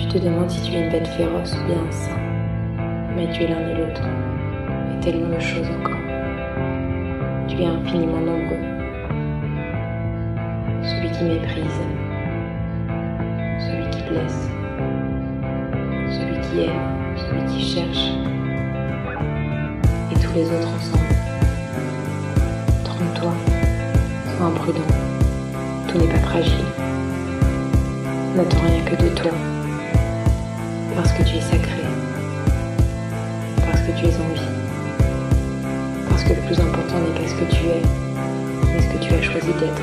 Tu te demandes si tu es une bête féroce ou bien un saint. Mais tu es l'un et l'autre, et tellement de choses encore. Tu es infiniment nombreux. Celui qui méprise, celui qui blesse, celui qui aime, celui qui cherche, et tous les autres ensemble. Trompe-toi, sois imprudent, tout n'est pas fragile. N'attends rien que de toi, parce que tu es sacré, parce que tu es en vie, parce que le plus important n'est pas ce que tu es, mais ce que tu as choisi d'être.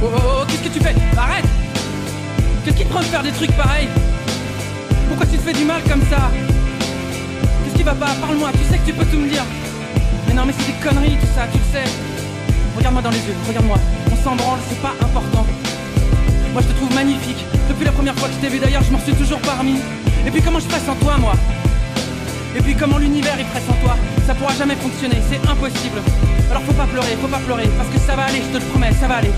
Oh, oh, oh, qu'est-ce que tu fais? Arrête! Qu'est-ce qui te prend de faire des trucs pareils? Pourquoi tu te fais du mal comme ça? Qu'est-ce qui va pas? Parle-moi, tu sais que tu peux tout me dire. Mais non, mais c'est des conneries tout ça, tu le sais. Regarde-moi dans les yeux, regarde-moi. On s'en branle, c'est pas important. Moi je te trouve magnifique. Depuis la première fois que je t'ai vu d'ailleurs, je m'en suis toujours pas remis. Et puis comment je ferais sans toi, moi? Et puis comment l'univers il ferait sans toi? Ça pourra jamais fonctionner, c'est impossible. Alors faut pas pleurer, parce que ça va aller, je te le promets, ça va aller.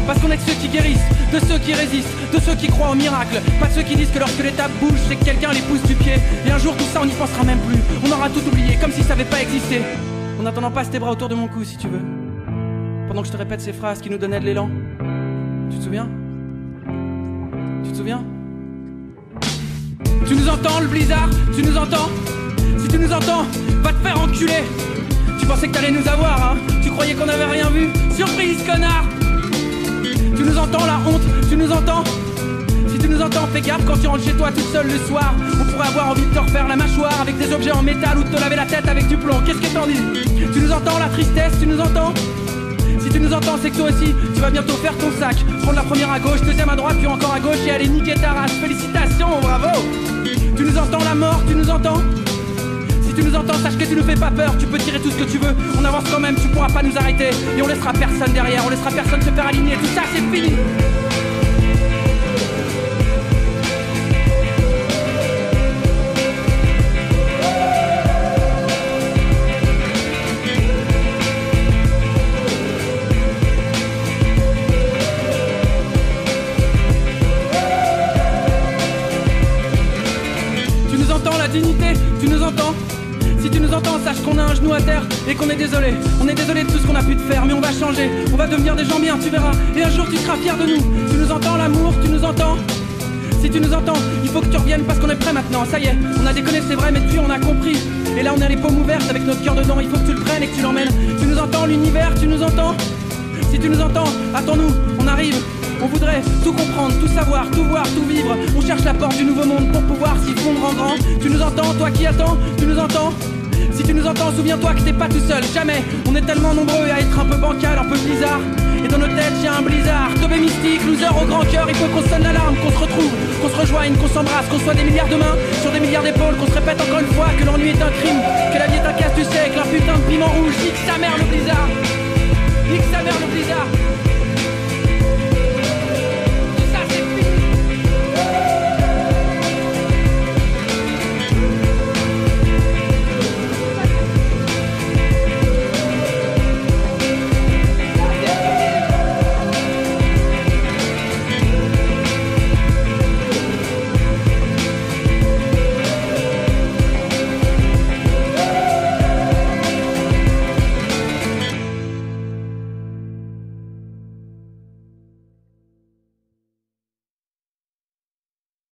Parce qu'on est de ceux qui guérissent, de ceux qui résistent, de ceux qui croient au miracle. Pas de ceux qui disent que lorsque l'étape bouge, c'est que quelqu'un les pousse du pied. Et un jour tout ça on n'y pensera même plus. On aura tout oublié, comme si ça avait pas existé. En attendant, passe tes bras autour de mon cou si tu veux. Pendant que je te répète ces phrases qui nous donnaient de l'élan. Tu te souviens? Tu te souviens? Tu nous entends le blizzard? Tu nous entends? Si tu nous entends, va te faire enculer. Tu pensais que t'allais nous avoir, hein? Tu croyais qu'on avait rien vu? Surprise, connard! Tu nous entends la honte, tu nous entends? Si tu nous entends, fais gaffe quand tu rentres chez toi toute seule le soir. On pourrait avoir envie de te refaire la mâchoire avec des objets en métal ou de te laver la tête avec du plomb. Qu'est-ce que t'en dis? Tu nous entends la tristesse, tu nous entends? Si tu nous entends, c'est que toi aussi, tu vas bientôt faire ton sac. Prendre la première à gauche, deuxième à droite, puis encore à gauche et aller niquer ta race. Félicitations, bravo! Tu nous entends la mort, tu nous entends? Si tu nous entends, sache que tu nous fais pas peur, tu peux tirer tout ce que tu veux. On avance quand même, tu pourras pas nous arrêter. Et on laissera personne derrière, on laissera personne se faire aligner. Tout ça, c'est fini! Dignité, tu nous entends? Si tu nous entends, sache qu'on a un genou à terre et qu'on est désolé. On est désolé de tout ce qu'on a pu te faire, mais on va changer. On va devenir des gens bien, tu verras. Et un jour tu seras fier de nous. Tu nous entends l'amour, tu nous entends? Si tu nous entends, il faut que tu reviennes parce qu'on est prêt maintenant. Ça y est, on a déconné, c'est vrai, mais depuis on a compris. Et là on a les paumes ouvertes avec notre cœur dedans. Il faut que tu le prennes et que tu l'emmènes. Tu nous entends l'univers, tu nous entends? Si tu nous entends, attends-nous, on arrive. On voudrait tout comprendre, tout savoir, tout voir, tout vivre. On cherche la porte du nouveau monde pour pouvoir s'y fondre en grand. Tu nous entends, toi qui attends, tu nous entends? Si tu nous entends, souviens-toi que t'es pas tout seul, jamais. On est tellement nombreux à être un peu bancal, un peu bizarre. Et dans nos têtes y'a un blizzard. Tobé mystique, loser au grand cœur. Il faut qu'on sonne l'alarme, qu'on se retrouve, qu'on se rejoigne, qu'on s'embrasse, qu'on soit des milliards de mains sur des milliards d'épaules, qu'on se répète encore une fois que l'ennui est un crime, que la vie est un casse, tu sais, que l'un putain de piment rouge, nique sa mère le